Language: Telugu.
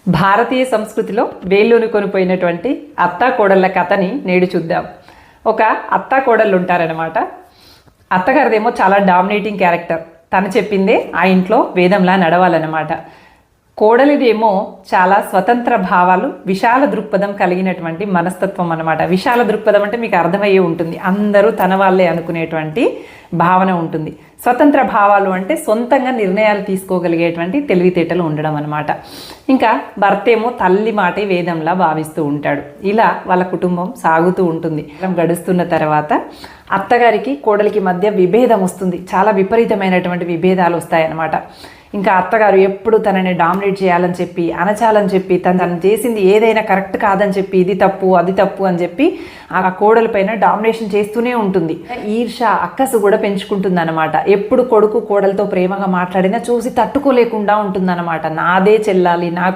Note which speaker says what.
Speaker 1: భారతీయ సంస్కృతిలో వేళ్ళూని కొనిపోయినటువంటి అత్తా కోడళ్ళ కథని నేడు చూద్దాం. ఒక అత్తా కోడళ్ళు ఉంటారనమాట. అత్తగారిదేమో చాలా డామినేటింగ్ క్యారెక్టర్. తను చెప్పిందే ఆ ఇంట్లో వేదంలా నడవాలన్నమాట. కోడలిదేమో చాలా స్వతంత్ర భావాలు, విశాల దృక్పథం కలిగినటువంటి మనస్తత్వం అన్నమాట. విశాల దృక్పథం అంటే మీకు అర్థమయ్యే ఉంటుంది, అందరూ తన వాళ్ళే అనుకునేటువంటి భావన ఉంటుంది. స్వతంత్ర భావాలు అంటే సొంతంగా నిర్ణయాలు తీసుకోగలిగేటువంటి తెలివితేటలు ఉండడం అనమాట. ఇంకా భర్త ఏమో తల్లి మాటే వేదంలా భావిస్తూ ఉంటాడు. ఇలా వాళ్ళ కుటుంబం సాగుతూ ఉంటుంది. గడుస్తున్న తర్వాత అత్తగారికి కోడలికి మధ్య విభేదం వస్తుంది. చాలా విపరీతమైనటువంటి విభేదాలు వస్తాయన్నమాట. ఇంకా అత్తగారు ఎప్పుడు తనని డామినేట్ చేయాలని చెప్పి, అనచాలని చెప్పి, తను చేసింది ఏదైనా కరెక్ట్ కాదని చెప్పి, ఇది తప్పు అది తప్పు అని చెప్పి ఆ కోడల పైన డామినేషన్ చేస్తూనే ఉంటుంది. ఈర్ష అక్కసు కూడా పెంచుకుంటుంది అనమాట. ఎప్పుడు కొడుకు కోడలతో ప్రేమగా మాట్లాడినా చూసి తట్టుకోలేకుండా ఉంటుందన్నమాట. నాదే చెల్లాలి, నా